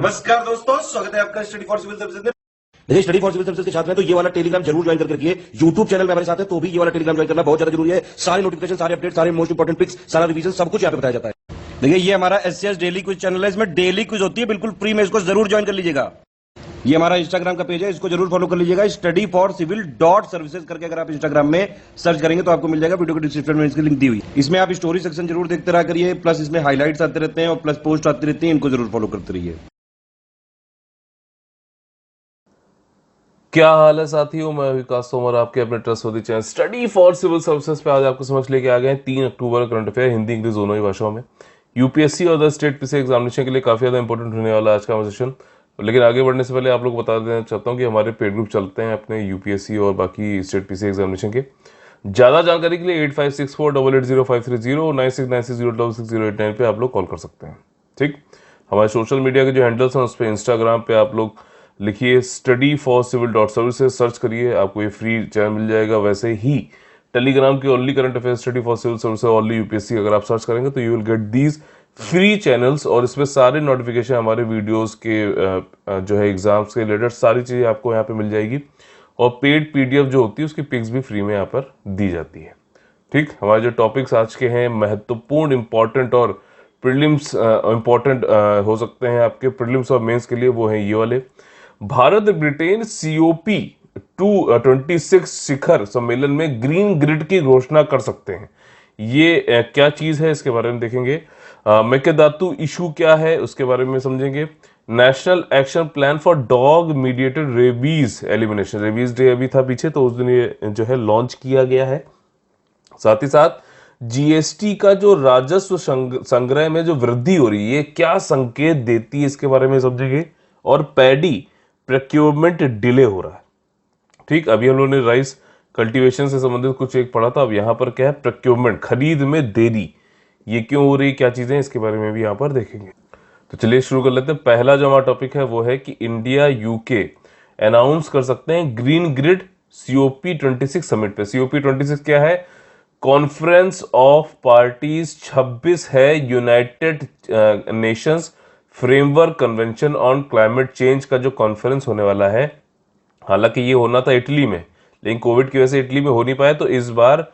नमस्कार दोस्तों, स्वागत है आपका स्टडी फॉर सिविल सर्विसेज में। देखिए, स्टडी फॉर सिविल सर्विसेज के छात्र हैं तो ये वाला टेलीग्राम जरूर ज्वाइन करके रखिए। यूट्यूब चैनल में हमारे साथ है तो भी ये वाला टेलीग्राम ज्वाइन करना बहुत ज्यादा जरूरी है। सारे नोटिफिकेशन, सारे अपडेट, सारे मोस्ट इंपोर्टेंट पिक्स, सारा रिवीजन सब कुछ यहाँ पे बताया जाता है। देखिए, ये हमारा एससीएस डेली क्विज चैनल है, इसमें डेली क्विज होती है, बिल्कुल फ्री में, इसको जरूर ज्वाइन कर लीजिएगा। ये हमारा इंस्टाग्राम का पेज है, इसको जरूर फॉलो कर लीजिएगा। Study for civil dot services करके अगर आप इंस्टाग्राम में सर्च करेंगे तो आपको मिल जाएगा। वीडियो के डिस्क्रिप्शन में इसकी लिंक दी हुई। इसमें आप स्टोरी सेक्शन जरूर देखते रहा करिए, प्लस इसमें हाईलाइट्स आते रहते हैं और प्लस पोस्ट आती रहती है, इनको जरूर फॉलो करते रहिए। क्या हाल है साथियों, मैं विकास तोमर आपके अपने trustworthy channel study for civil services पे आज आपको समझ लेके आ गए हैं 3 October current affair Hindi English दोनों ही भाषाओं में। यूपीएससी और द स्टेट पीसी एग्जामिनेशन के लिए काफी ज्यादा इंपॉर्टेंट होने वाला आज का सेशन। लेकिन आगे बढ़ने से पहले आप लोग बता देना चाहता हूँ कि हमारे पेड ग्रुप चलते हैं अपने यूपीएससी और बाकी स्टेट पीसी एग्जामिनेशन के। ज्यादा जानकारी के लिए 8564880530 9696066089 पे आप लोग कॉल कर सकते हैं। ठीक, हमारे सोशल मीडिया के जो हैंडल्स हैं उस पर इंस्टाग्राम पे आप लोग लिखिए study for civil dot services, search करिए, आपको ये फ्री चैनल मिल जाएगा। वैसे ही टेलीग्राम की only current affair study for civil services only UPSC अगर आप सर्च करेंगे तो you will get these free channels, और इसमें सारे नोटिफिकेशन हमारे वीडियोस के जो है एग्जाम्स के रिलेटेड सारी चीजें आपको यहाँ पे मिल जाएगी। और पेड पीडीएफ जो होती है उसकी पिक्स भी फ्री में यहाँ पर दी जाती है। ठीक, हमारे जो टॉपिक्स आज के हैं महत्वपूर्ण, इंपॉर्टेंट और प्रीलिम्स इंपॉर्टेंट हो सकते हैं आपके प्रीलिम्स और मेंस के लिए, वो है ये वाले। भारत ब्रिटेन COP 26 शिखर सम्मेलन में ग्रीन ग्रिड की घोषणा कर सकते हैं। ये क्या चीज है इसके बारे में देखेंगे। मेकेदातु इशू क्या है उसके बारे में समझेंगे। National action plan for dog mediated rabies elimination, rabies day अभी था पीछे तो उस दिन ये जो है लॉन्च किया गया है। साथ ही साथ जीएसटी का जो राजस्व संग्रह में जो वृद्धि हो रही है ये क्या संकेत देती है इसके बारे में समझेंगे। और पैडी प्रोक्योरमेंट डिले हो रहा है। ठीक, अभी हम लोगों ने राइस कल्टीवेशन से संबंधित कुछ एक पढ़ा था, अब यहां पर क्या है, प्रोक्योरमेंट, खरीद में देरी, ये क्यों हो रही है, क्या चीजें, इसके बारे में भी यहां पर देखेंगे। तो चलिए शुरू कर लेते हैं। पहला जो हमारा टॉपिक है वो है कि इंडिया यूके अनाउंस कर सकते हैं ग्रीन ग्रिड COP 26 समिट पे। COP 26 क्या है, कॉन्फ्रेंस ऑफ पार्टीज 26 है United Nations framework convention on climate change का जो कॉन्फ्रेंस होने वाला है। हालांकि ये होना था इटली में, लेकिन कोविड की वजह से इटली में हो नहीं पाया, तो इस बार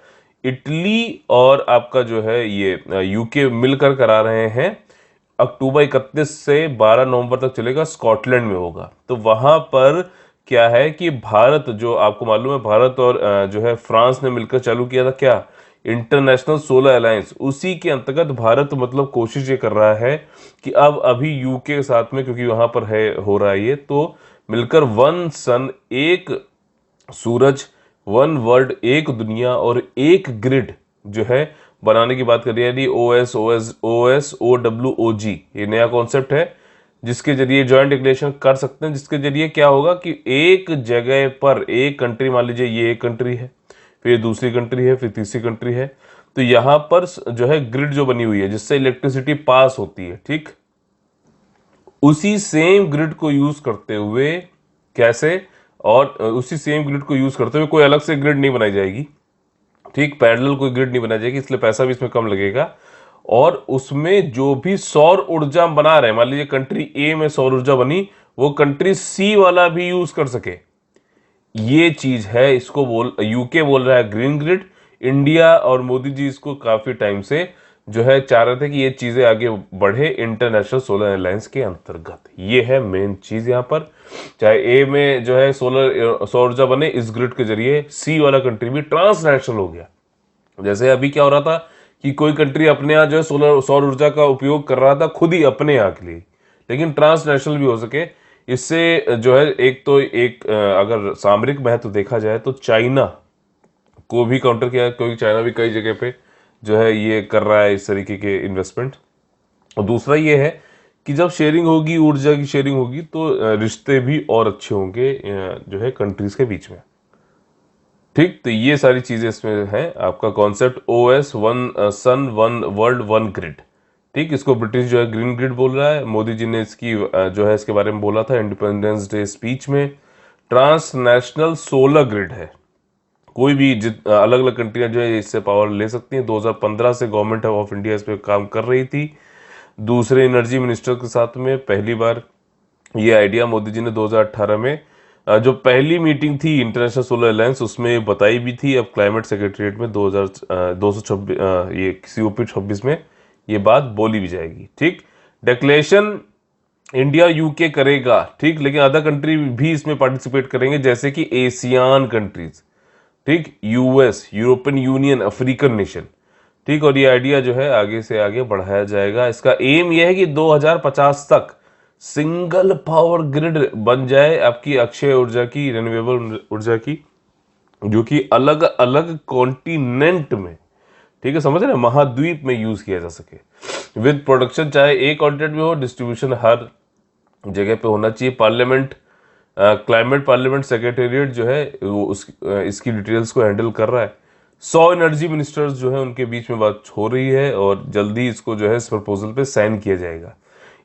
इटली और आपका जो है ये यूके मिलकर करा रहे हैं। अक्टूबर 31 से 12 नवंबर तक चलेगा, स्कॉटलैंड में होगा। तो वहां पर क्या है कि भारत, जो आपको मालूम है भारत और जो है फ्रांस ने मिलकर चालू किया था क्या, इंटरनेशनल सोलर अलायंस, उसी के अंतर्गत भारत मतलब कोशिश ये कर रहा है कि अब अभी यूके के साथ में, क्योंकि वहां पर है हो रहा है ये, तो मिलकर वन सन, एक सूरज, वन वर्ल्ड, एक दुनिया और एक ग्रिड जो है बनाने की बात कर रही है। यानी OSOWOG ये नया कॉन्सेप्ट है जिसके जरिए ज्वाइंट डिक्लेरेशन कर सकते हैं, जिसके जरिए क्या होगा कि एक जगह पर एक कंट्री, मान लीजिए ये एक कंट्री है, फिर दूसरी कंट्री है, फिर तीसरी कंट्री है, तो यहां पर जो है ग्रिड जो बनी हुई है जिससे इलेक्ट्रिसिटी पास होती है, ठीक, उसी सेम ग्रिड को यूज करते हुए, कैसे, और उसी सेम ग्रिड को यूज करते हुए कोई अलग से ग्रिड नहीं बनाई जाएगी। ठीक, पैरेलल कोई ग्रिड नहीं बनाई जाएगी, इसलिए पैसा भी इसमें कम लगेगा। और उसमें जो भी सौर ऊर्जा बना रहे हैं, मान लीजिए कंट्री A में सौर ऊर्जा बनी, वो कंट्री C वाला भी यूज कर सके, ये चीज है। इसको यूके बोल रहा है ग्रीन ग्रिड। इंडिया और मोदी जी इसको काफी टाइम से जो है चाह रहे थे कि ये चीजें आगे बढ़े इंटरनेशनल सोलर अलायंस के अंतर्गत। ये है मेन चीज यहाँ पर। चाहे ए में जो है सौर ऊर्जा बने इस ग्रिड के जरिए, सी वाला कंट्री भी ट्रांसनेशनल हो गया। जैसे अभी क्या हो रहा था कि कोई कंट्री अपने यहाँ जो है सौर ऊर्जा का उपयोग कर रहा था खुद ही अपने यहाँ के लिए, लेकिन ट्रांसनेशनल भी हो सके। इससे जो है एक तो अगर सामरिक महत्व देखा जाए तो चाइना को भी काउंटर किया, क्योंकि चाइना भी कई जगह पे जो है ये कर रहा है इस तरीके के इन्वेस्टमेंट। और दूसरा ये है कि जब शेयरिंग होगी, ऊर्जा की शेयरिंग होगी, तो रिश्ते भी और अच्छे होंगे जो है कंट्रीज के बीच में। ठीक, तो ये सारी चीजें इसमें है। आपका कॉन्सेप्ट OS, वन सन, वन वर्ल्ड, वन ग्रिड। ठीक, इसको ब्रिटिश जो है ग्रीन ग्रिड बोल रहा है। मोदी जी ने इसकी जो है इसके बारे में बोला था इंडिपेंडेंस डे स्पीच में। ट्रांसनेशनल सोलर ग्रिड है, कोई भी अलग अलग कंट्रियां जो है इससे पावर ले सकती हैं। 2015 से गवर्नमेंट ऑफ इंडिया इस पर काम कर रही थी, दूसरे एनर्जी मिनिस्टर के साथ में पहली बार ये आइडिया मोदी जी ने 2018 में जो पहली मीटिंग थी इंटरनेशनल सोलर अलायंस उसमें बताई भी थी। अब क्लाइमेट सेक्रेटरीट में 226 ये COP26 में ये बात बोली भी जाएगी। ठीक, डिक्लेरेशन इंडिया यूके करेगा, ठीक, लेकिन अदर कंट्री भी इसमें पार्टिसिपेट करेंगे जैसे कि एशियान कंट्रीज, ठीक, US, European union, African nation. ठीक, और ये आइडिया जो है आगे से आगे बढ़ाया जाएगा। इसका एम यह है कि 2050 तक सिंगल पावर ग्रिड बन जाए आपकी अक्षय ऊर्जा की, रिन्यूएबल ऊर्जा की, जो कि अलग अलग कॉन्टिनेंट में, ठीक है, समझ रहे हैं, महाद्वीप में यूज किया जा सके विद प्रोडक्शन, चाहे एक कॉन्टिनेंट में हो, डिस्ट्रीब्यूशन हर जगह पे होना चाहिए। पार्लियामेंट, क्लाइमेट पार्लियामेंट सेक्रेटेरिएट जो है वो इसकी डिटेल्स को हैंडल कर रहा है। 100 एनर्जी मिनिस्टर्स जो है उनके बीच में बात हो रही है और जल्दी इसको जो है इस प्रपोजल पे साइन किया जाएगा।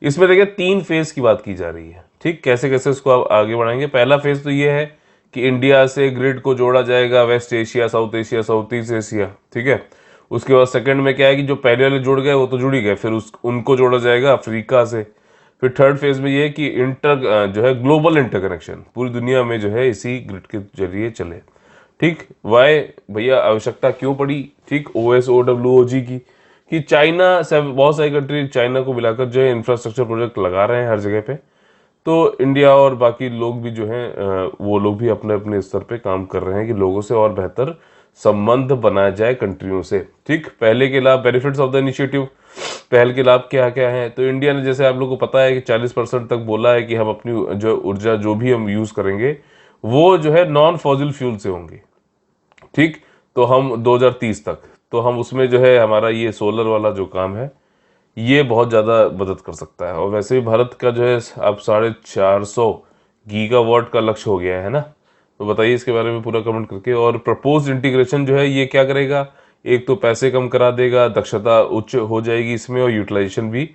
इसमें देखिए 3 फेज की बात की जा रही है। ठीक, कैसे कैसे इसको आप आगे बढ़ाएंगे। पहला फेज तो ये है कि इंडिया से ग्रिड को जोड़ा जाएगा, west Asia, south Asia, south east Asia, ठीक है। उसके बाद सेकंड में क्या है कि जो पहले वाले जुड़ गए वो तो जुड़ ही गए, फिर उनको जोड़ा जाएगा अफ्रीका से। फिर थर्ड फेज में ये है कि जो है ग्लोबल इंटरकनेक्शन, पूरी दुनिया में जो है इसी ग्रिड के जरिए चले। ठीक, वाई भैया आवश्यकता क्यों पड़ी, ठीक, OSOWOG की, कि चाइना से बहुत सारी कंट्री चाइना को मिलाकर जो है इंफ्रास्ट्रक्चर प्रोजेक्ट लगा रहे हैं हर जगह पे। तो इंडिया और बाकी लोग भी जो हैं वो लोग भी अपने अपने स्तर पे काम कर रहे हैं कि लोगों से और बेहतर संबंध बनाया जाए कंट्रियों से। ठीक, पहले के लाभ, बेनिफिट्स ऑफ द इनिशिएटिव, पहल के लाभ क्या क्या हैं। तो इंडिया ने, जैसे आप लोगों को पता है कि 40% तक बोला है कि हम अपनी जो ऊर्जा जो भी हम यूज करेंगे वो जो है नॉन फॉसिल फ्यूल से होंगे। ठीक, तो हम 2030 तक, तो हम उसमें जो है हमारा ये सोलर वाला जो काम है ये बहुत ज़्यादा मदद कर सकता है। और वैसे भी भारत का जो है अब 450 गीगावाट का लक्ष्य हो गया है ना। तो बताइए इसके बारे में पूरा कमेंट करके। और प्रपोज इंटीग्रेशन जो है ये क्या करेगा, एक तो पैसे कम करा देगा, दक्षता उच्च हो जाएगी इसमें, और यूटिलाइजेशन भी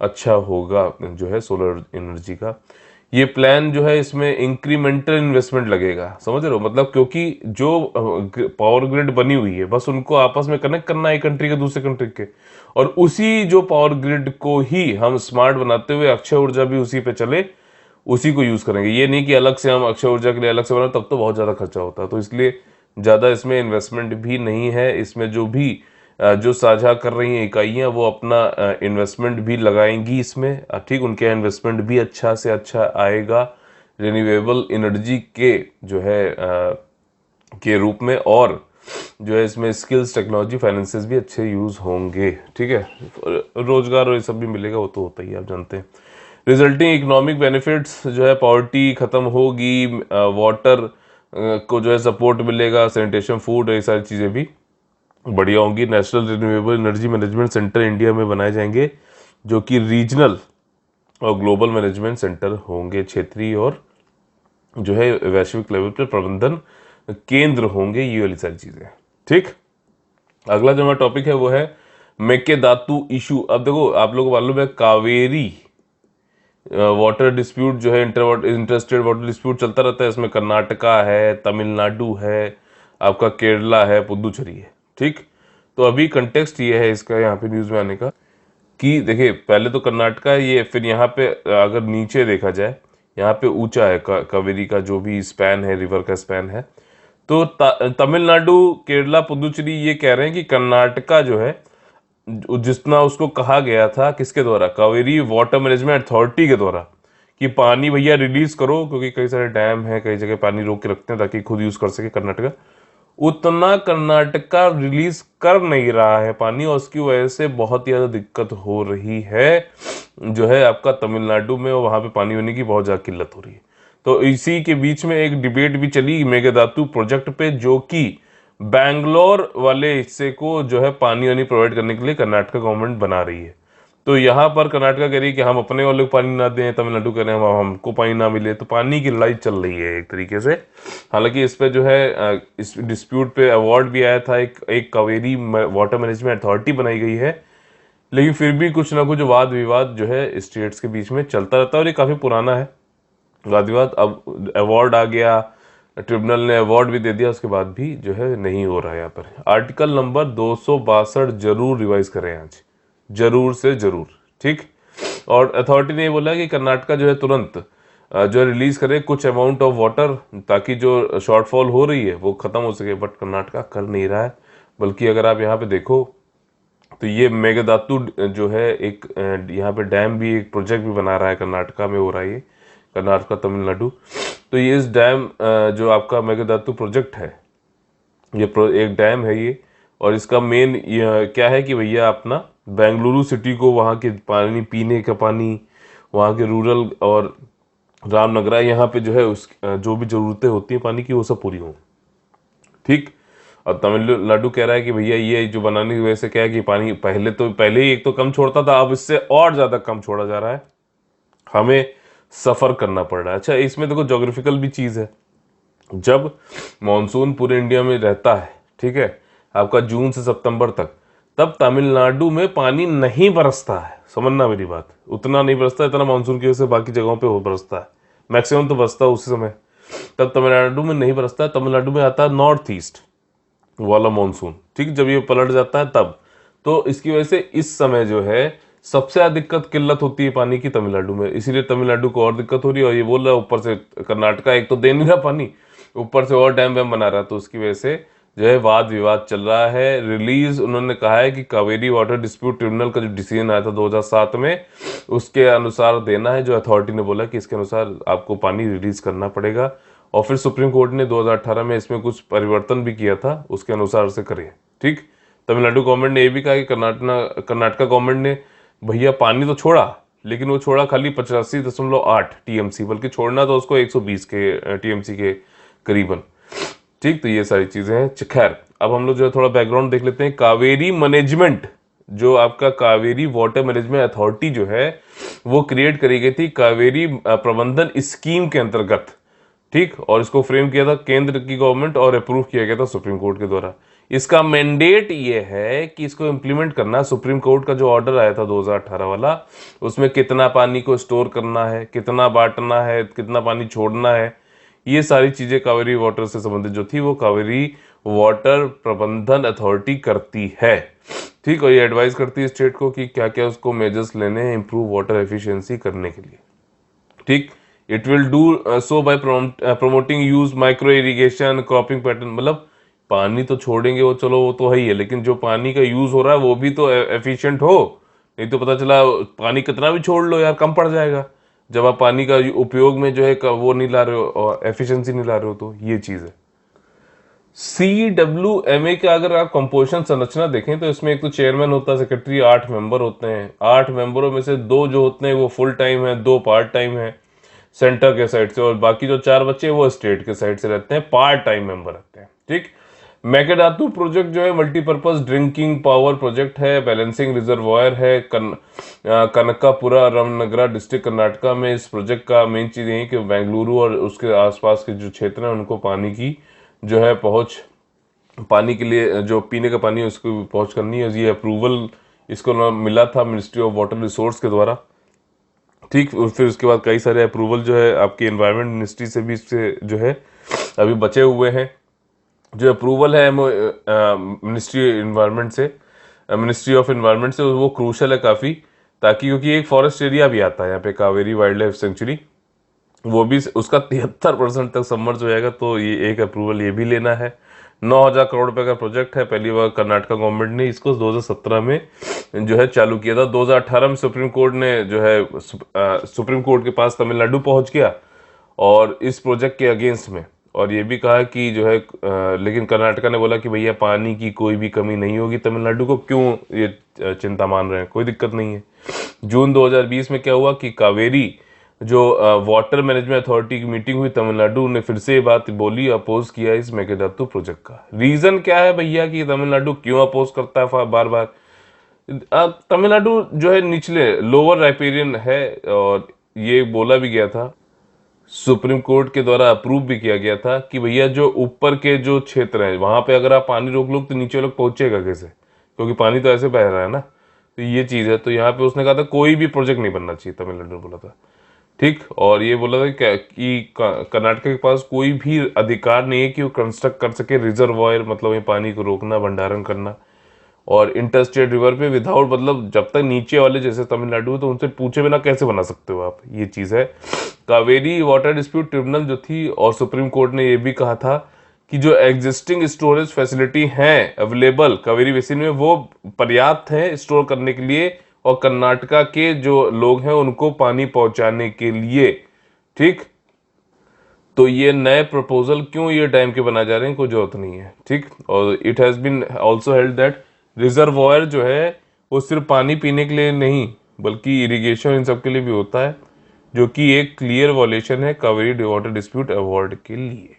अच्छा होगा जो है सोलर एनर्जी का। ये प्लान जो है इसमें इंक्रीमेंटल इन्वेस्टमेंट लगेगा, समझ रहे हो, मतलब क्योंकि जो पावर ग्रिड बनी हुई है बस उनको आपस में कनेक्ट करना है एक कंट्री के दूसरे कंट्री के, और उसी जो पावर ग्रिड को ही हम स्मार्ट बनाते हुए अक्षय ऊर्जा भी उसी पे चले, उसी को यूज करेंगे। ये नहीं कि अलग से हम अक्षय ऊर्जा के लिए अलग से बनाए, तब तो बहुत ज्यादा खर्चा होता है। तो इसलिए ज्यादा इसमें इन्वेस्टमेंट भी नहीं है। इसमें जो भी जो साझा कर रही हैं इकाइयां वो अपना इन्वेस्टमेंट भी लगाएंगी इसमें। ठीक, उनके इन्वेस्टमेंट भी अच्छा से अच्छा आएगा रिन्यूएबल एनर्जी के जो है के रूप में, और जो है इसमें स्किल्स, टेक्नोलॉजी, फाइनेंसेस भी अच्छे यूज होंगे। ठीक है, रोजगार और ये सब भी मिलेगा, वो तो होता ही आप जानते हैं। रिजल्टिंग इकोनॉमिक बेनिफिट्स जो है, पॉवर्टी खत्म होगी, वाटर को जो है सपोर्ट मिलेगा, सैनिटेशन, फूड, ये सारी चीज़ें भी बढ़िया होंगी। National renewable energy management centre India में बनाए जाएंगे जो कि रीजनल और ग्लोबल मैनेजमेंट सेंटर होंगे, क्षेत्रीय और जो है वैश्विक लेवल पर प्रबंधन केंद्र होंगे, ये वाली सारी चीजें। ठीक, अगला जो हमारा टॉपिक है वो है मेकेदातु इशू। अब देखो आप लोगों को मालूम है कावेरी वाटर डिस्प्यूट जो है, इंटरस्टेट वाटर डिस्प्यूट चलता रहता है। इसमें कर्नाटका है, तमिलनाडु है, आपका केरला है, पुदुचेरी है। ठीक, तो अभी कंटेक्स्ट ये है इसका यहाँ पे न्यूज में आने का कि देखिए पहले तो कर्नाटका है ये, फिर यहाँ पे अगर नीचे देखा जाए यहाँ पे ऊंचा है कावेरी का जो भी स्पैन है, रिवर का स्पैन है। तो तमिलनाडु, केरला, पुदुचेरी ये कह रहे हैं कि कर्नाटका जो है जितना उसको कहा गया था किसके द्वारा, कावेरी वाटर मैनेजमेंट अथॉरिटी के द्वारा, कि पानी भैया रिलीज करो, क्योंकि कई सारे डैम है, कई जगह पानी रोक के रखते हैं ताकि खुद यूज कर सके कर्नाटका, उतना कर्नाटका रिलीज कर नहीं रहा है पानी, और उसकी वजह से बहुत ही ज्यादा दिक्कत हो रही है जो है आपका तमिलनाडु में, और वहां पे पानी होने की बहुत ज्यादा किल्लत हो रही है। तो इसी के बीच में एक डिबेट भी चली मेघादातु प्रोजेक्ट पे, जो कि बैंगलोर वाले हिस्से को जो है पानी वानी प्रोवाइड करने के लिए कर्नाटका गवर्नमेंट बना रही है। तो यहाँ पर कर्नाटका कह रही है कि हम अपने वाले को पानी ना दें, तमिलनाडु कह रहे हैं हमको पानी ना मिले। तो पानी की लड़ाई चल रही है एक तरीके से। हालांकि इस पे जो है इस डिस्प्यूट पे अवार्ड भी आया था, एक कावेरी वाटर मैनेजमेंट अथॉरिटी बनाई गई है, लेकिन फिर भी कुछ ना कुछ वाद विवाद जो है स्टेट्स के बीच में चलता रहता है, और ये काफी पुराना है वाद विवाद। अब अवार्ड आ गया, ट्रिब्यूनल ने अवार्ड भी दे दिया, उसके बाद भी जो है नहीं हो रहा है। यहाँ पर आर्टिकल नंबर 262 जरूर रिवाइज करें आज, जरूर से जरूर। ठीक, और अथॉरिटी ने बोला कि कर्नाटका जो है तुरंत जो रिलीज करे कुछ अमाउंट ऑफ वाटर, ताकि जो शॉर्टफॉल हो रही है वो खत्म हो सके। बट कर्नाटका कर नहीं रहा है, बल्कि अगर आप यहाँ पे देखो तो ये मेघादातु जो है एक यहाँ पे डैम भी, एक प्रोजेक्ट भी बना रहा है, कर्नाटका में हो रहा है ये, कर्नाटका तमिलनाडु। तो ये इस डैम जो आपका मेघादातु प्रोजेक्ट है, ये एक डैम है ये, और इसका मेन क्या है कि भैया अपना बेंगलुरु सिटी को वहाँ के पानी, पीने का पानी, वहाँ के रूरल और रामनगरा यहाँ पे जो है उस जो भी जरूरतें होती हैं पानी की, वो सब पूरी हों। ठीक। और तमिलनाडु कह रहा है कि भैया ये जो बनाने की वजह से क्या है कि पानी पहले ही एक तो कम छोड़ता था, अब इससे और ज्यादा कम छोड़ा जा रहा है, हमें सफर करना पड़ रहा है। अच्छा, इसमें देखो ज्योग्राफिकल भी चीज है। जब मॉनसून पूरे इंडिया में रहता है, ठीक है, आपका जून से सितंबर तक, तब तमिलनाडु में पानी नहीं बरसता है। समझना मेरी बात, उतना नहीं बरसता इतना मानसून की वजह से बाकी जगहों पे बरसता है, मैक्सिमम तो बरसता है उसी समय। तब तमिलनाडु में नहीं बरसता है, तमिलनाडु में आता है नॉर्थ ईस्ट वाला मानसून। ठीक, जब ये पलट जाता है तब, तो इसकी वजह से इस समय जो है सबसे ज्यादा दिक्कत, किल्लत होती है पानी की तमिलनाडु में। इसीलिए तमिलनाडु को और दिक्कत हो रही है। और ये बोल रहा है ऊपर से कर्नाटका एक तो दे नहीं रहा पानी, ऊपर से और डैम वैम बना रहा है, तो उसकी वजह से जो है वाद विवाद चल रहा है। रिलीज उन्होंने कहा है कि कावेरी वाटर डिस्प्यूट ट्रिब्यूनल का जो डिसीजन आया था 2007 में, उसके अनुसार देना है। जो अथॉरिटी ने बोला कि इसके अनुसार आपको पानी रिलीज करना पड़ेगा। और फिर सुप्रीम कोर्ट ने 2018 में इसमें कुछ परिवर्तन भी किया था, उसके अनुसार से करिए। ठीक, तमिलनाडु गवर्नमेंट ने यह भी कहा कि कर्नाटका गवर्नमेंट ने भैया पानी तो छोड़ा, लेकिन वो छोड़ा खाली 85.8 टीएमसी, बल्कि छोड़ना तो उसको 120 के टीएमसी के करीबन। ठीक, तो ये सारी चीजें हैं। खैर, अब हम लोग जो है थोड़ा बैकग्राउंड देख लेते हैं। कावेरी मैनेजमेंट, जो आपका कावेरी वाटर मैनेजमेंट अथॉरिटी जो है वो क्रिएट करी गई थी कावेरी प्रबंधन स्कीम के अंतर्गत। ठीक, और इसको फ्रेम किया था केंद्र की गवर्नमेंट और अप्रूव किया गया था सुप्रीम कोर्ट के द्वारा। इसका मैंडेट ये है कि इसको इंप्लीमेंट करना। सुप्रीम कोर्ट का जो ऑर्डर आया था 2018 वाला, उसमें कितना पानी को स्टोर करना है, कितना बांटना है, कितना पानी छोड़ना है, ये सारी चीजें कावेरी वाटर से संबंधित जो थी वो कावेरी वाटर प्रबंधन अथॉरिटी करती है। ठीक, और ये एडवाइस करती है स्टेट को कि क्या क्या उसको मेजर्स लेने हैं इंप्रूव वाटर एफिशिएंसी करने के लिए। ठीक, it will do so bye promoting use micro irrigation cropping pattern. मतलब पानी तो छोड़ेंगे वो, चलो वो तो है ही है, लेकिन जो पानी का यूज हो रहा है वो भी तो एफिशिएंट हो। नहीं तो पता चला पानी कितना भी छोड़ लो यार, कम पड़ जाएगा जब आप पानी का उपयोग में जो है वो नहीं ला रहे हो और एफिशिएंसी नहीं ला रहे हो। तो ये चीज है। CWMA का अगर आप कंपोजिशन संरचना देखें तो इसमें एक तो चेयरमैन होता है, सेक्रेटरी, 8 मेंबर होते हैं। 8 मेंबरों में से 2 जो होते हैं वो फुल टाइम है, 2 पार्ट टाइम है सेंटर के साइड से, और बाकी जो 4 बच्चे वो स्टेट के साइड से रहते हैं, पार्ट टाइम मेंबर रहते हैं। ठीक, मेकेदातु प्रोजेक्ट जो है मल्टीपर्पज ड्रिंकिंग पावर प्रोजेक्ट है, बैलेंसिंग रिजर्वायर है, कनकापुरा रामनगरा डिस्ट्रिक्ट कर्नाटका में। इस प्रोजेक्ट का मेन चीज यही कि बेंगलुरु और उसके आसपास के जो क्षेत्र हैं उनको पानी की जो है पहुंच, पानी के लिए जो पीने का पानी है उसको पहुंच करनी है। ये अप्रूवल इसको मिला था मिनिस्ट्री ऑफ वाटर रिसोर्स के द्वारा। ठीक, फिर उसके बाद कई सारे अप्रूवल जो है आपकी एनवायरनमेंट मिनिस्ट्री से भी इससे जो है अभी बचे हुए हैं। जो अप्रूवल है मिनिस्ट्री एनवायरनमेंट से, मिनिस्ट्री ऑफ एनवायरनमेंट से, वो क्रूशल है काफ़ी, ताकि क्योंकि एक फॉरेस्ट एरिया भी आता है यहाँ पे कावेरी वाइल्ड लाइफ सेंचुरी, वो भी उसका 73% तक सबमर्ज हो जाएगा। तो ये एक अप्रूवल ये भी लेना है। 9,000 करोड़ रुपए का प्रोजेक्ट है। पहली बार कर्नाटका गवर्नमेंट ने इसको 2017 में जो है चालू किया था। 2018 में सुप्रीम कोर्ट ने जो है सुप्रीम कोर्ट के पास तमिलनाडु पहुंच गया और इस प्रोजेक्ट के अगेंस्ट में, और ये भी कहा कि जो है लेकिन कर्नाटका ने बोला कि भैया पानी की कोई भी कमी नहीं होगी तमिलनाडु को, क्यों ये चिंता मान रहे हैं, कोई दिक्कत नहीं है। जून 2020 में क्या हुआ कि कावेरी जो वाटर मैनेजमेंट अथॉरिटी की मीटिंग हुई, तमिलनाडु ने फिर से ये बात बोली, अपोज किया इस मेकेदातु प्रोजेक्ट का। रीजन क्या है भैया कि तमिलनाडु क्यों अपोज करता है बार बार? तमिलनाडु जो है निचले लोअर राइपेरियन है, और ये बोला भी गया था, सुप्रीम कोर्ट के द्वारा अप्रूव भी किया गया था कि भैया जो ऊपर के जो क्षेत्र हैं वहां पे अगर आप पानी रोक लो तो नीचे लोग पहुंचेगा कैसे, क्योंकि पानी तो ऐसे बह रहा है ना। तो ये चीज है। तो यहाँ पे उसने कहा था कोई भी प्रोजेक्ट नहीं बनना चाहिए, तमिलनाडु ने बोला था। ठीक, और ये बोला था कि कर्नाटका के पास कोई भी अधिकार नहीं है कि वो कंस्ट्रक्ट कर सके रिजर्वायर, मतलब ये पानी को रोकना, भंडारण करना। और इंटरस्टेट रिवर पे विदाउट, मतलब जब तक नीचे वाले जैसे तमिलनाडु तो उनसे पूछे बिना कैसे बना सकते हो आप, ये चीज़ है। कावेरी वाटर डिस्प्यूट ट्रिब्यूनल जो थी और सुप्रीम कोर्ट ने ये भी कहा था कि जो एग्जिस्टिंग स्टोरेज फैसिलिटी हैं अवेलेबल कावेरी बेसिन में वो पर्याप्त है स्टोर करने के लिए और कर्नाटका के जो लोग हैं उनको पानी पहुंचाने के लिए, ठीक। तो ये नए प्रपोजल क्यों ये डैम के बनाए जा रहे हैं, कोई जरूरत नहीं है, ठीक। और it has been also held that reservoir जो है वो सिर्फ पानी पीने के लिए नहीं बल्कि इरिगेशन इन सब के लिए भी होता है, जो कि एक क्लियर वॉलेशन है कावेरी वाटर डिस्प्यूट अवार्ड के लिए,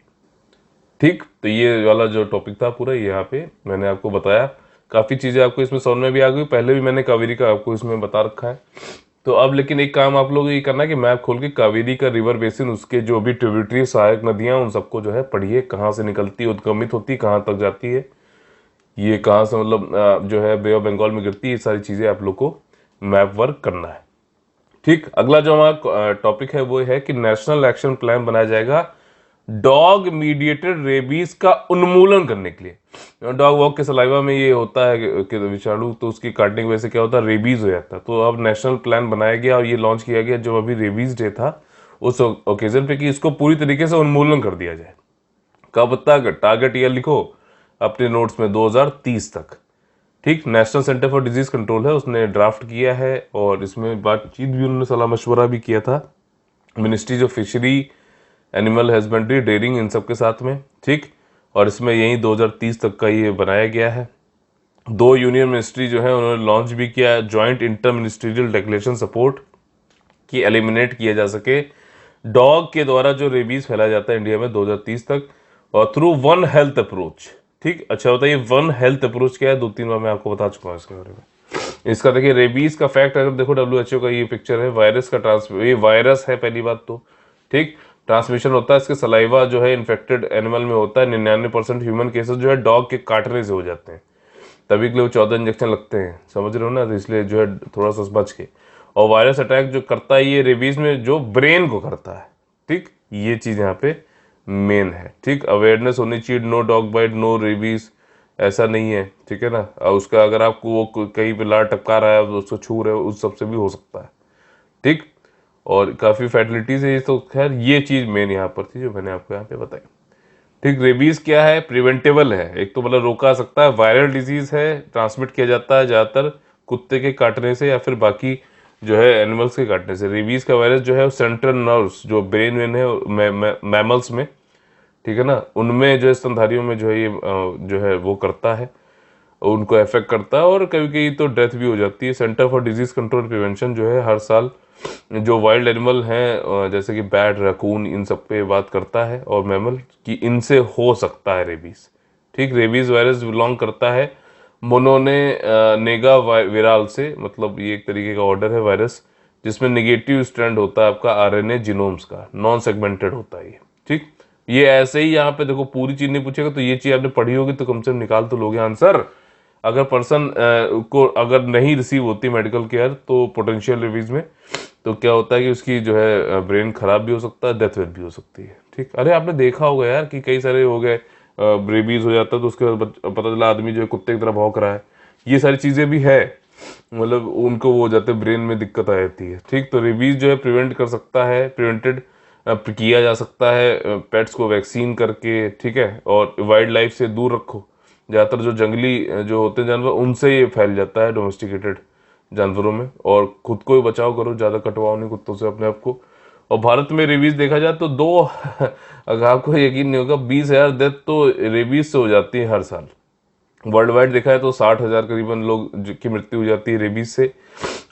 ठीक। तो ये वाला जो टॉपिक था पूरा यहाँ पे मैंने आपको बताया, काफी चीजें आपको इसमें समझ में भी आ गई, पहले भी मैंने कावेरी का आपको इसमें बता रखा है। तो अब लेकिन एक काम आप लोग ये करना है कि मैप खोल के कावेरी का रिवर बेसिन, उसके जो भी ट्रिब्यूटरी सहायक नदियां उन सबको जो है पढ़िए, कहाँ से निकलती है, उद्गमित होती है, कहाँ तक जाती है, ये कहाँ से मतलब जो है बे ऑफ बंगाल में गिरती है, ये सारी चीजें आप लोग को मैप वर्क करना है, ठीक। अगला जो हमारा टॉपिक है वो है कि नेशनल एक्शन प्लान बनाया जाएगा डॉग मीडिएटेड रेबीज का उन्मूलन करने के लिए। डॉग वॉक के सलाइवा में ये होता है कि विषाणु, तो उसकी काटने की वजह से क्या होता है, रेबीज हो जाता है। तो अब नेशनल प्लान बनाया गया और ये लॉन्च किया गया जो अभी रेबीज डे था उस ओकेजन पे कि इसको पूरी तरीके से उन्मूलन कर दिया जाए। कब तक, टारगेट ईयर लिखो अपने नोट्स में 2030 तक, ठीक। National centre for disease control है, उसने ड्राफ्ट किया है और इसमें बातचीत भी उन्होंने सलाह मशवरा भी किया था ministries of fishery, animal husbandry, dairying, इन सब के साथ में, ठीक। और इसमें यही 2030 तक का ये बनाया गया है। 2 यूनियन मिनिस्ट्री जो है उन्होंने लॉन्च भी किया है joint inter ministerial declaration support कि एलिमिनेट किया जा सके डॉग के द्वारा जो रेबीज फैलाया जाता है इंडिया में 2030 तक, और थ्रू वन हेल्थ अप्रोच, ठीक। अच्छा बताइए वन हेल्थ अप्रोच क्या है, 2-3 बार मैं आपको बता चुका हूँ इसके बारे में। इसका देखिए रेबीज का फैक्ट अगर देखो WHO का ये पिक्चर है, वायरस का ये वायरस है पहली बात तो, ठीक। ट्रांसमिशन होता है इसके सलाइवा जो है इन्फेक्टेड एनिमल में होता है। 99% ह्यूमन केसेस जो है डॉग के काटने से हो जाते हैं, तभी के लिए 14 इंजेक्शन लगते हैं, समझ रहे हो ना, तो इसलिए जो है थोड़ा सा बच के। और वायरस अटैक जो करता है ये रेबीज में जो ब्रेन को करता है, ठीक। ये चीज यहाँ पे मेन है, ठीक। अवेयरनेस होनी चाहिए, no dog bite no rabies, ऐसा नहीं है, ठीक है ना। और उसका अगर आपको वो कहीं पे लार टपका रहा है उसको छू रहे हो उस सबसे भी हो सकता है, ठीक। और काफी फैटिलिटीज है, तो खैर ये चीज मेन यहाँ पर थी जो मैंने आपको यहाँ पे बताई, ठीक। रेबीज क्या है, प्रिवेंटेबल है, एक तो मतलब रोका सकता है, वायरल डिजीज है, ट्रांसमिट किया जाता है ज्यादातर कुत्ते के काटने से या फिर बाकी जो है एनिमल्स के काटने से। रेबीज का वायरस जो है सेंट्रल नर्व्स जो ब्रेन में है मैमल्स में, ठीक है ना, उनमें जो है स्तनधारियों में जो है ये जो है वो करता है, उनको अफेक्ट करता है और कभी कभी तो डेथ भी हो जाती है। Centre for disease control prevention जो है हर साल जो वाइल्ड एनिमल हैं जैसे कि बैट, रैकून, इन सब पे बात करता है और मैमल कि इनसे हो सकता है रेबीज, ठीक। रेबीज वायरस बिलोंग करता है मोनोने नेगा विराल से, मतलब ये एक तरीके का ऑर्डर है वायरस जिसमें नेगेटिव स्ट्रैंड होता है आपका RNA जीनोम्स का, नॉन सेगमेंटेड होता है ये, ठीक। ये ऐसे ही यहाँ पे देखो पूरी चीज नहीं पूछेगा तो ये चीज आपने पढ़ी होगी तो कम से कम निकाल तो लोगे आंसर। अगर पर्सन को अगर नहीं रिसीव होती मेडिकल केयर तो पोटेंशियल रेबीज में, तो क्या होता है कि उसकी जो है ब्रेन खराब भी हो सकता है, डेथ भी हो सकती है, ठीक। अरे आपने देखा होगा यार कि कई सारे हो गए रेबीज हो जाता है तो उसके बाद पता चला आदमी जो है कुत्ते की तरह भौंक रहा है, ये सारी चीजें भी है, मतलब उनको वो हो जाते हैं, ब्रेन में दिक्कत आ जाती है, ठीक। तो रेबीज जो है प्रिवेंट कर सकता है, प्रिवेंटेड किया जा सकता है पेट्स को वैक्सीन करके, ठीक है। और वाइल्ड लाइफ से दूर रखो, ज़्यादातर जो जंगली जो होते हैं जानवर उनसे ये फैल जाता है डोमेस्टिकेटेड जानवरों में, और खुद को ही बचाव करो, ज़्यादा कटवाओ नहीं कुत्तों से अपने आप को। और भारत में रेबीज देखा जाए तो अगर आपको यकीन नहीं होगा 20,000 डेथ तो रेबीज से हो जाती है हर साल। वर्ल्ड वाइड देखा है तो 60,000 करीबन लोग की मृत्यु हो जाती है रेबीज से,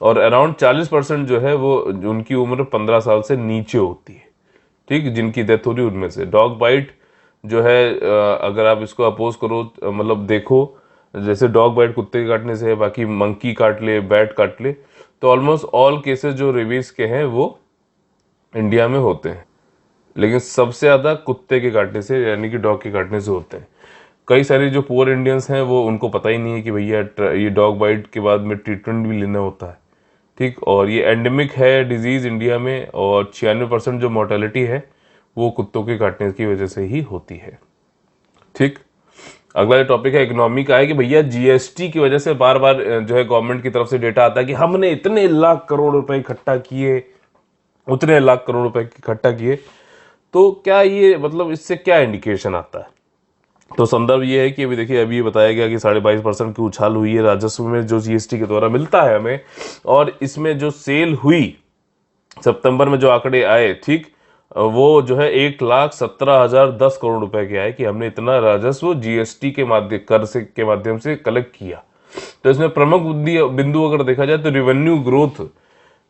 और अराउंड 40% जो है वो उनकी उम्र 15 साल से नीचे होती है, ठीक। जिनकी डेथ हो रही है उनमें से डॉग बाइट जो है अगर आप इसको अपोज करो, मतलब देखो जैसे डॉग बाइट कुत्ते के काटने से है, बाकी मंकी काट ले, बैट काट ले, तो ऑलमोस्ट ऑल केसेस जो रेबीज के हैं वो इंडिया में होते हैं, लेकिन सबसे ज्यादा कुत्ते के काटने से यानी कि डॉग के काटने से होते हैं। कई सारे जो पुअर इंडियंस हैं वो उनको पता ही नहीं है कि भैया ये डॉग बाइट के बाद में ट्रीटमेंट भी लेना होता है, ठीक। और ये एंडेमिक है डिजीज इंडिया में, और 96% जो मोर्टेलिटी है वो कुत्तों के काटने की वजह से ही होती है, ठीक। अगला जो टॉपिक है इकोनॉमी का है कि भैया जीएसटी की वजह से बार बार जो है गवर्नमेंट की तरफ से डेटा आता है कि हमने इतने लाख करोड़ रुपए इकट्ठा किए, उतने लाख करोड़ रुपए इकट्ठा किए। तो क्या ये मतलब इससे क्या इंडिकेशन आता है? तो संदर्भ ये है कि अभी देखिए, अभी बताया गया कि 22.5% की उछाल हुई है राजस्व में जो जीएसटी के द्वारा मिलता है हमें, और इसमें जो सेल हुई सितंबर में जो आंकड़े आए, ठीक, वो जो है 1,17,010 करोड़ रुपए के आए कि हमने इतना राजस्व जीएसटी के माध्यम से कलेक्ट किया। तो इसमें प्रमुख बिंदु अगर देखा जाए तो रेवेन्यू ग्रोथ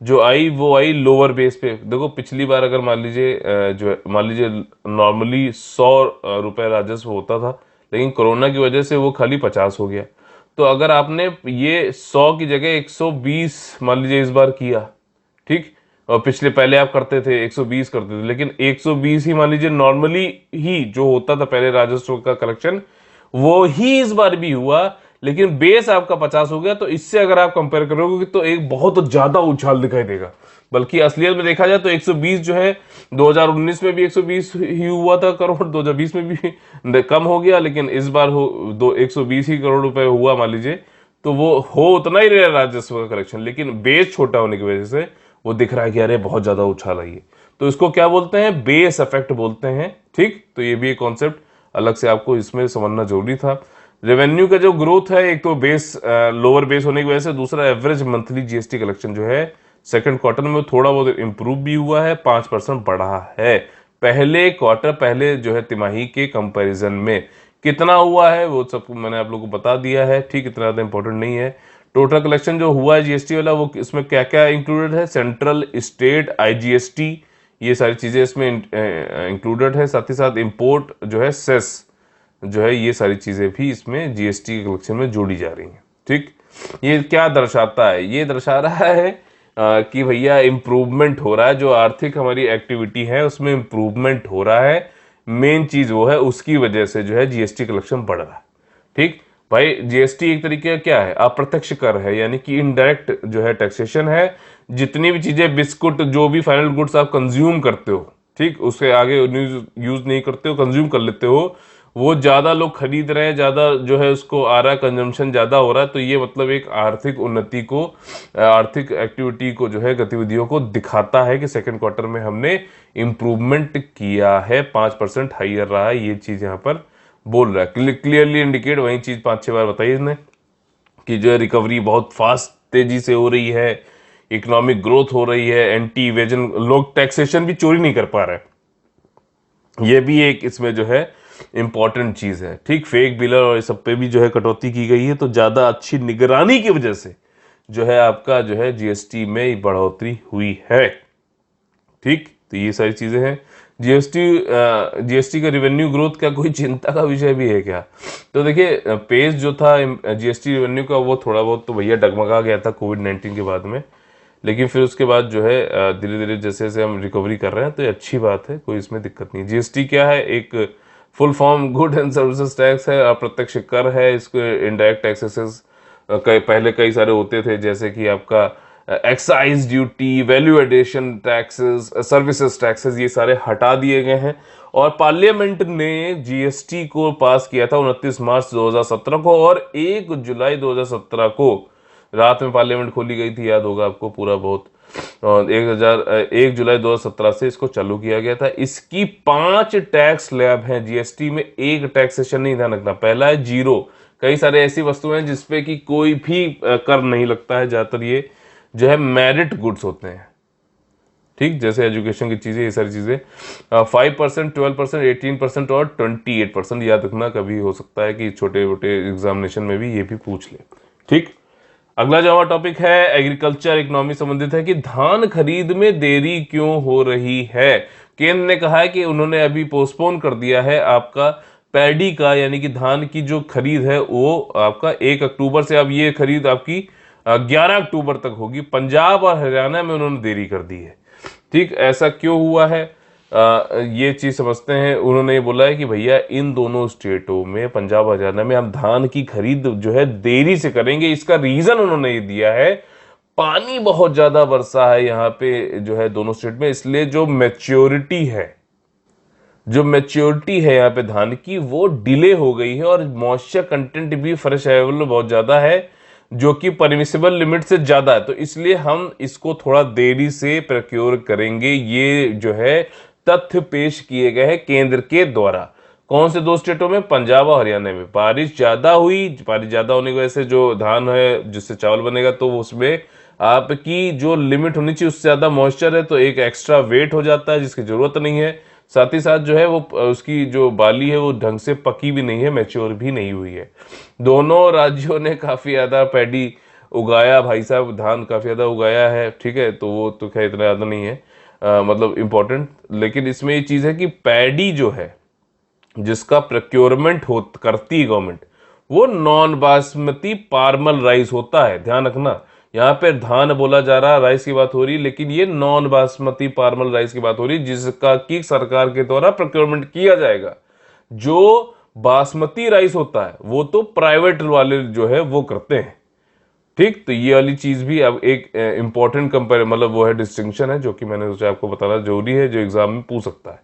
जो आई वो आई लोअर बेस पे। देखो पिछली बार अगर मान लीजिए नॉर्मली 100 रुपए राजस्व होता था, लेकिन कोरोना की वजह से वो खाली 50 हो गया। तो अगर आपने ये 100 की जगह 120 मान लीजिए इस बार किया, ठीक, और पिछले पहले आप करते थे 120 करते थे, लेकिन 120 ही मान लीजिए नॉर्मली ही जो होता था पहले राजस्व का कलेक्शन, वो ही इस बार भी हुआ, लेकिन बेस आपका 50 हो गया। तो इससे अगर आप कंपेयर करोगे तो एक बहुत ज्यादा उछाल दिखाई देगा। बल्कि असलियत में देखा जाए तो 120 जो है 2019 में भी 120 ही हुआ था करोड़, 2020 में भी कम हो गया, लेकिन इस बार 120 ही करोड़ रुपए हुआ मान लीजिए। तो वो हो उतना ही रहा राजस्व का कलेक्शन, लेकिन बेस छोटा होने की वजह से वो दिख रहा है कि अरे बहुत ज्यादा उछाल आई है। तो इसको क्या बोलते हैं? बेस इफेक्ट बोलते हैं, ठीक। तो ये भी एक कॉन्सेप्ट अलग से आपको इसमें समझना जरूरी था। रेवेन्यू का जो ग्रोथ है, एक तो बेस लोअर बेस होने की वजह से, दूसरा एवरेज मंथली जीएसटी कलेक्शन जो है सेकंड क्वार्टर में थोड़ा बहुत इंप्रूव भी हुआ है, 5% बढ़ा है पहले क्वार्टर, पहले जो है तिमाही के कंपैरिजन में। कितना हुआ है वो सब मैंने आप लोगों को बता दिया है, ठीक, इतना ज्यादा इंपॉर्टेंट नहीं है। टोटल कलेक्शन जो हुआ है जीएसटी वाला, वो इसमें क्या क्या इंक्लूडेड है? सेंट्रल, स्टेट, आईजीएसटी, ये सारी चीजें इसमें इंक्लूडेड है। साथ ही साथ इंपोर्ट जो है, सेस जो है, ये सारी चीजें भी इसमें जीएसटी के कलेक्शन में जोड़ी जा रही हैं, ठीक। ये क्या दर्शाता है? ये दर्शा रहा है कि भैया इंप्रूवमेंट हो रहा है, जो आर्थिक हमारी एक्टिविटी है उसमें इंप्रूवमेंट हो रहा है। मेन चीज वो है, उसकी वजह से जो है जीएसटी कलेक्शन बढ़ रहा है, ठीक। भाई जीएसटी एक तरीके का क्या है? अप्रत्यक्ष कर है, यानी कि इनडायरेक्ट जो है टैक्सेशन है। जितनी भी चीजें, बिस्कुट, जो भी फाइनल गुड्स आप कंज्यूम करते हो, ठीक, उसके आगे यूज नहीं करते हो, कंज्यूम कर लेते हो, वो ज्यादा लोग खरीद रहे हैं, ज्यादा जो है उसको आ रहा है, कंजम्पशन ज्यादा हो रहा है। तो ये मतलब एक आर्थिक उन्नति को, आर्थिक एक्टिविटी को जो है, गतिविधियों को दिखाता है कि सेकंड क्वार्टर में हमने इंप्रूवमेंट किया है, 5% हाइयर रहा है। ये चीज यहाँ पर बोल रहा है, क्लियरली इंडिकेट। वही चीज 5-6 बार बताई इसने कि जो है रिकवरी बहुत फास्ट तेजी से हो रही है, इकोनॉमिक ग्रोथ हो रही है, एंटी इवेजन, लोग टैक्सेशन भी चोरी नहीं कर पा रहे। ये भी एक इसमें जो है इंपॉर्टेंट चीज है, ठीक। फेक बिलर और इस सब पे भी जो है कटौती की गई है। तो ज्यादा अच्छी निगरानी की वजह से जो है आपका जो है जीएसटी में बढ़ोतरी हुई है, ठीक। तो ये सारी चीजें हैं। जीएसटी का रेवेन्यू ग्रोथ का कोई चिंता का विषय भी है क्या? तो देखिए पेज जो था जीएसटी रेवेन्यू का, वो थोड़ा बहुत तो भैया डगमगा गया था कोविड-19 के बाद में, लेकिन फिर उसके बाद जो है धीरे धीरे जैसे जैसे हम रिकवरी कर रहे हैं, तो ये अच्छी बात है, कोई इसमें दिक्कत नहीं। जीएसटी क्या है? एक full form good and services tax है, अप्रत्यक्ष कर है। इसको इनडायरेक्ट टैक्सेस पहले कई सारे होते थे, जैसे कि आपका excise duty, value addition taxes, services taxes, ये सारे हटा दिए गए हैं। और पार्लियामेंट ने जीएसटी को पास किया था 29 मार्च 2017 को, और 1 जुलाई 2017 को रात में पार्लियामेंट खोली गई थी, याद होगा आपको पूरा बहुत। और 1 जुलाई 2017 से इसको चालू किया गया था। इसकी 5 टैक्स स्लैब हैं जीएसटी में, एक टैक्सेशन नहीं, ध्यान रखना। पहला है जीरो, कई सारे ऐसी वस्तुएं हैं जिसपे कि कोई भी कर नहीं लगता है, ज्यादातर ये जो है मेरिट गुड्स होते हैं, ठीक, जैसे एजुकेशन की चीजें, ये सारी चीजें। 5%, 12%, 18% और 28%, याद रखना। कभी हो सकता है कि छोटे मोटे एग्जामिनेशन में भी ये भी पूछ ले, ठीक। अगला जो हमारा टॉपिक है एग्रीकल्चर इकोनॉमी संबंधित है कि धान खरीद में देरी क्यों हो रही है। केंद्र ने कहा है कि उन्होंने अभी पोस्टपोन कर दिया है आपका पैडी का, यानी कि धान की जो खरीद है वो आपका 1 अक्टूबर से, अब ये खरीद आपकी 11 अक्टूबर तक होगी। पंजाब और हरियाणा में उन्होंने देरी कर दी है, ठीक। ऐसा क्यों हुआ है ये चीज समझते हैं। उन्होंने ये बोला है कि भैया इन दोनों स्टेटों में, पंजाब हरियाणा में, हम धान की खरीद जो है देरी से करेंगे। इसका रीजन उन्होंने ये दिया है, पानी बहुत ज्यादा बरसा है यहाँ पे जो है दोनों स्टेट में, इसलिए जो मैच्योरिटी है, जो मेच्योरिटी है यहाँ पे धान की वो डिले हो गई है और मॉइस्चर कंटेंट भी फ्रेश अवेलेबल बहुत ज्यादा है, जो कि परमिसिबल लिमिट से ज्यादा है। तो इसलिए हम इसको थोड़ा देरी से प्रोक्योर करेंगे। ये जो है तथ्य पेश किए गए हैं केंद्र के द्वारा। कौन से 2 स्टेटों में? पंजाब और हरियाणा में बारिश ज्यादा हुई। बारिश ज्यादा होने की वजह से जो धान है जिससे चावल बनेगा, तो उसमें आपकी जो लिमिट होनी चाहिए उससे ज्यादा मॉइस्चर है, तो एक एक्स्ट्रा वेट हो जाता है जिसकी जरूरत नहीं है। साथ ही साथ जो है वो उसकी जो बाली है वो ढंग से पकी भी नहीं है, मैच्योर भी नहीं हुई है। दोनों राज्यों ने काफी ज्यादा पैडी उगाया भाई साहब, धान काफी ज्यादा उगाया है, ठीक है। तो वो तो खैर इतना ज्यादा नहीं है मतलब इम्पोर्टेंट। लेकिन इसमें ये चीज है कि पैडी जो है जिसका प्रोक्योरमेंट हो करती है गवर्नमेंट, वो नॉन बासमती पार्मल राइस होता है। ध्यान रखना, यहाँ पे धान बोला जा रहा है, राइस की बात हो रही है, लेकिन ये नॉन बासमती पार्मल राइस की बात हो रही है जिसका की सरकार के द्वारा प्रोक्योरमेंट किया जाएगा। जो बासमती राइस होता है वो तो प्राइवेट वाले जो है वो करते हैं, ठीक। तो ये वाली चीज भी अब एक इंपॉर्टेंट कंपेयर मतलब वो है डिस्टिंक्शन है जो कि मैंने सोचा आपको बताना जरूरी है, जो एग्जाम में पूछ सकता है,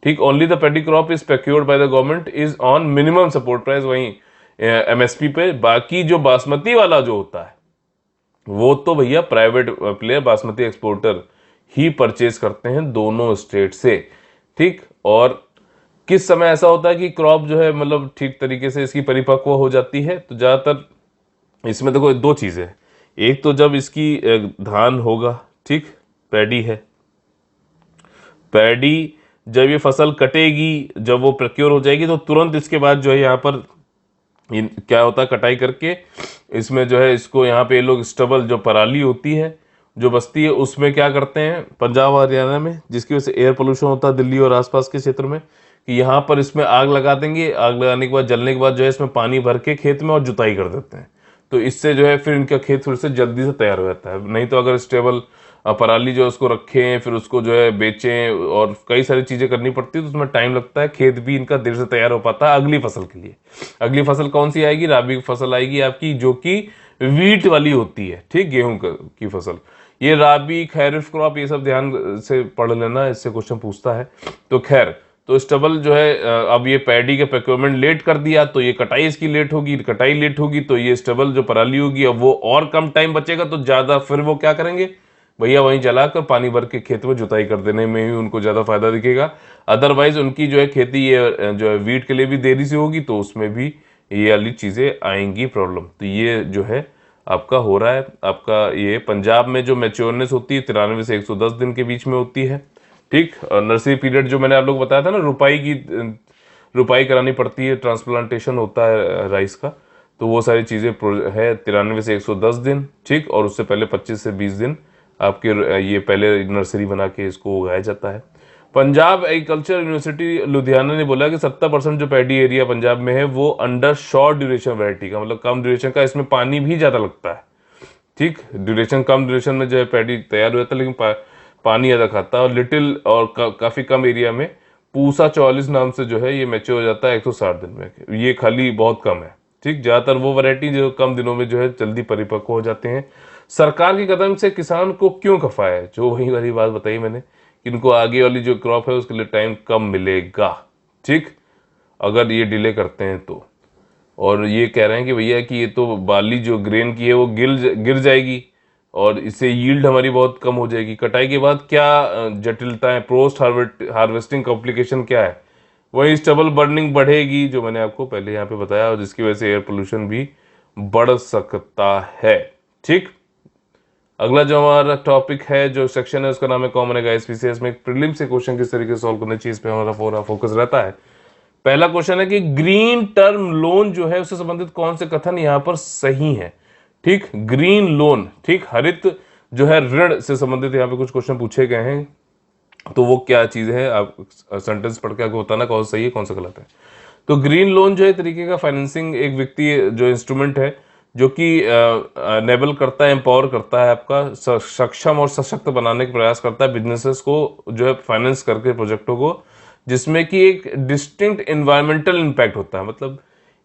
ठीक। Only the paddy crop is procured by the government is on minimum support price, वहीं एमएसपी पे। बाकी जो बासमती वाला जो होता है वो तो भैया प्राइवेट प्लेयर बासमती एक्सपोर्टर ही परचेज करते हैं दोनों स्टेट से, ठीक। और किस समय ऐसा होता है कि क्रॉप जो है मतलब ठीक तरीके से इसकी परिपक्व हो जाती है? तो ज्यादातर इसमें देखो 2 चीजें, एक तो जब इसकी धान होगा, ठीक, पैडी है, पैडी जब ये फसल कटेगी, जब वो प्रोक्योर हो जाएगी, तो तुरंत इसके बाद जो है यहाँ पर क्या होता है, कटाई करके इसमें जो है इसको यहाँ पे ये लोग स्टबल जो पराली होती है जो बस्ती है उसमें क्या करते हैं पंजाब और हरियाणा में, जिसकी वजह से एयर पोल्यूशन होता है दिल्ली और आसपास के क्षेत्र में, कि यहाँ पर इसमें आग लगा देंगे। आग लगाने के बाद जलने के बाद जो है इसमें पानी भर के खेत में और जुताई कर देते हैं। तो इससे जो है फिर इनका खेत फिर से जल्दी से तैयार हो जाता है। नहीं तो अगर स्टेबल पराली जो है उसको रखें, फिर उसको जो है बेचें और कई सारी चीजें करनी पड़ती है, तो उसमें टाइम लगता है। खेत भी इनका देर से तैयार हो पाता है अगली फसल के लिए। अगली फसल कौन सी आएगी? राबी की फसल आएगी आपकी, जो कि वीट वाली होती है, ठीक, गेहूं की फसल। ये राबी खैरिफ क्रॉप ये सब ध्यान से पढ़ लेना, इससे क्वेश्चन पूछता है। तो खैर, तो स्टबल जो है अब ये पैडी के प्रोक्योरमेंट लेट कर दिया तो ये कटाई इसकी लेट होगी, कटाई लेट होगी तो ये स्टबल जो पराली होगी अब वो और कम टाइम बचेगा, तो ज्यादा फिर वो क्या करेंगे भैया, वहीं जलाकर पानी भर के खेत में जुताई कर देने में ही उनको ज्यादा फायदा दिखेगा। अदरवाइज उनकी जो है खेती ये जो है वीट के लिए भी देरी से होगी, तो उसमें भी ये वाली चीजें आएंगी प्रॉब्लम। तो ये जो है आपका हो रहा है। आपका ये पंजाब में जो मैच्योरनेस होती है 93 से 110 दिन के बीच में होती है, ठीक। और नर्सरी पीरियड जो मैंने आप लोग बताया था ना, रुपाई करानी पड़ती है, ट्रांसप्लांटेशन होता है राइस का, तो वो सारी चीजें है 93 से 110 दिन, ठीक। और उससे पहले 25 से 20 दिन आपके ये पहले नर्सरी बना के इसको उगाया जाता है। पंजाब एग्रीकल्चर यूनिवर्सिटी लुधियाना ने बोला कि 70% जो पैडी एरिया पंजाब में है वो अंडर शॉर्ट ड्यूरेशन वैरायटी का, मतलब कम ड्यूरेशन का, इसमें पानी भी ज्यादा लगता है, ठीक। ड्यूरेशन कम ड्यूरेशन में जो है पैडी तैयार हो जाता है, लेकिन पानी ज्यादा खाता है। और लिटिल और काफी कम एरिया में पूसा 44 नाम से जो है ये मैच्योर हो जाता है 160 दिन में। ये खाली बहुत कम है, ठीक। ज्यादातर वो वैरायटी जो कम दिनों में जो है जल्दी परिपक्व हो जाते हैं। सरकार के कदम से किसान को क्यों खफा है? जो वही वाली बात बताई मैंने, इनको आगे वाली जो क्रॉप है उसके लिए टाइम कम मिलेगा, ठीक, अगर ये डिले करते हैं तो। और ये कह रहे हैं कि भैया कि ये तो बाली जो ग्रेन की है वो गिर जाएगी और इससे यील्ड हमारी बहुत कम हो जाएगी। कटाई के बाद क्या जटिलताएं, पोस्ट हार्वेस्टिंग कॉम्प्लिकेशन क्या है? वही स्टबल बर्निंग बढ़ेगी, जो मैंने आपको पहले यहाँ पे बताया, और जिसकी वजह से एयर पोल्यूशन भी बढ़ सकता है, ठीक। अगला जो हमारा टॉपिक है, जो सेक्शन है, उसका नाम है कॉमन एसपीसीएस में प्रीलिम से क्वेश्चन किस तरीके से सॉल्व करने चाहिए, इस पे हमारा पूरा फोकस रहता है। पहला क्वेश्चन है कि ग्रीन टर्म लोन जो है उससे संबंधित कौन से कथन यहाँ पर सही है, ठीक। ग्रीन लोन, ठीक, हरित जो है ऋण से संबंधित यहाँ पे कुछ क्वेश्चन पूछे गए हैं, तो वो क्या चीज है आप सेंटेंस पढ़ के आपको बताना कौन सही है कौन सा गलत है। तो ग्रीन लोन जो है तरीके का फाइनेंसिंग एक वित्तीय जो इंस्ट्रूमेंट है जो कि एनेबल करता है, एम्पावर करता है, आपका सक्षम और सशक्त बनाने का प्रयास करता है बिजनेसेस को, जो है फाइनेंस करके प्रोजेक्टों को, जिसमें कि एक डिस्टिंक्ट एनवायरमेंटल इंपैक्ट होता है। मतलब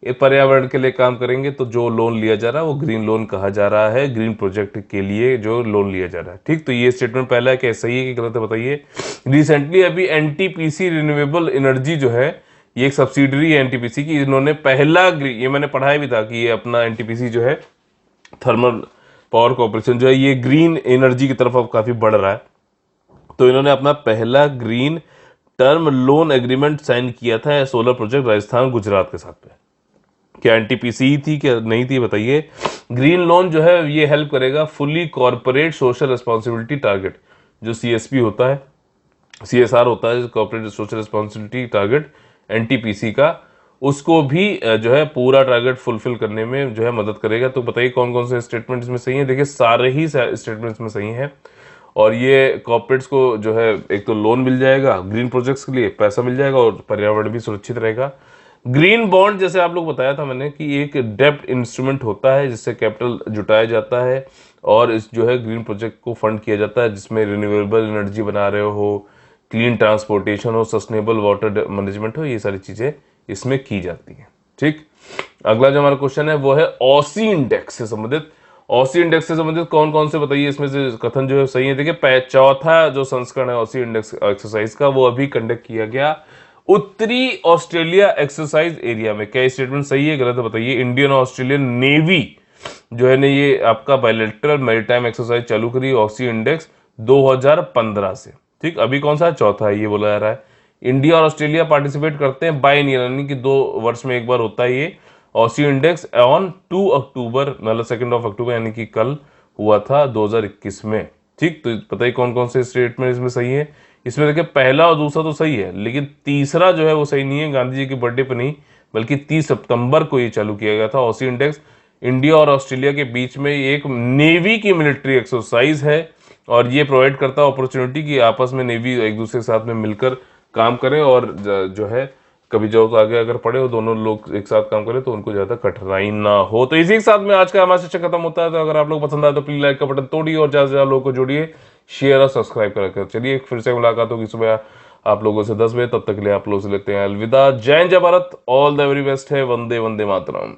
ये पर्यावरण के लिए काम करेंगे तो जो लोन लिया जा रहा है वो ग्रीन लोन कहा जा रहा है, ग्रीन प्रोजेक्ट के लिए जो लोन लिया जा रहा है। ठीक, तो ये स्टेटमेंट पहला है, क्या सही है कि गलत है बताइए। रिसेंटली अभी एनटीपीसी रिन्यूएबल एनर्जी जो है, ये एक सब्सिडरी है एनटीपीसी की, इन्होंने पहला ये मैंने पढ़ाया भी था कि ये अपना एनटीपीसी जो है थर्मल पावर कॉर्पोरेशन जो है ये ग्रीन एनर्जी की तरफ अब काफी बढ़ रहा है। तो इन्होंने अपना पहला green term loan agreement sign किया था सोलर प्रोजेक्ट राजस्थान गुजरात के साथ में। क्या एनटीपीसी ही थी क्या नहीं थी बताइए। ग्रीन लोन जो है ये हेल्प करेगा fully corporate social responsibility target, जो सीएसपी होता है, सीएसआर होता है, corporate social responsibility target NTPC का, उसको भी जो है पूरा टारगेट फुलफिल करने में जो है मदद करेगा। तो बताइए कौन कौन से स्टेटमेंट इसमें सही है। देखिए सारे ही स्टेटमेंट इसमें सही हैं, और ये कॉर्पोरेट्स को जो है एक तो लोन मिल जाएगा ग्रीन प्रोजेक्ट्स के लिए, पैसा मिल जाएगा, और पर्यावरण भी सुरक्षित रहेगा। ग्रीन बॉन्ड जैसे आप लोग बताया था मैंने कि एक डेब्ट इंस्ट्रूमेंट होता है जिससे कैपिटल जुटाया जाता है और इस जो है ग्रीन प्रोजेक्ट को फंड किया जाता है, जिसमें रिन्यूएबल एनर्जी बना रहे हो, क्लीन ट्रांसपोर्टेशन हो, सस्टेनेबल वाटर मैनेजमेंट हो, ये सारी चीजें इसमें की जाती है। ठीक, अगला जो हमारा क्वेश्चन है वो है ऑसी इंडेक्स से संबंधित। ऑसी इंडेक्स से संबंधित कौन कौन से बताइए इसमें से कथन जो है सही है। देखिए चौथा जो संस्करण है ऑसी इंडेक्स एक्सरसाइज का वो अभी कंडक्ट किया गया उत्तरी ऑस्ट्रेलिया एक्सरसाइज एरिया में। क्या स्टेटमेंट सही है गलत है बताइए। इंडियन और ऑस्ट्रेलियन नेवी जो है ना ये आपका बायलैटरल मैरीटाइम एक्सरसाइज चालू करी ऑसी इंडेक्स 2015 से। ठीक, अभी कौन सा चौथा है ये बोला जा रहा है। इंडिया और ऑस्ट्रेलिया पार्टिसिपेट करते हैं बायनियल, यानी कि 2 वर्ष में एक बार होता है ये ऑसी इंडेक्स ऑन 2 अक्टूबर, मतलब 2 अक्टूबर यानी कि कल हुआ था 2021 में। ठीक, तो बताइए कौन कौन से स्टेटमेंट इसमें सही है। इसमें देखिए पहला और दूसरा तो सही है, लेकिन तीसरा जो है वो सही नहीं है। गांधी जी के बर्थडे पर नहीं बल्कि 30 सितंबर को ये चालू किया गया था। ऑसी इंडेक्स इंडिया और ऑस्ट्रेलिया के बीच में एक नेवी की मिलिट्री एक्सरसाइज है और ये प्रोवाइड करता है अपॉर्चुनिटी कि आपस में नेवी एक दूसरे के साथ में मिलकर काम करें और जो है कभी जो आगे अगर पड़े हो दोनों लोग एक साथ काम करें तो उनको ज्यादा कठिनाई ना हो। तो इसी के साथ में आज का हमारा सेशन खत्म होता है। तो अगर आप लोग पसंद आए तो प्लीज लाइक का बटन तोड़िए और ज्यादा से ज्यादा लोगों को जोड़िए, शेयर और सब्सक्राइब कर। चलिए फिर से मुलाकात होगी सुबह आप लोगों से 10 बजे। तब तक के लिए आप लोगों से लेते हैं अलविदा। जय हिंद, जय Bharat, all the very best है। वंदे वंदे मातरम।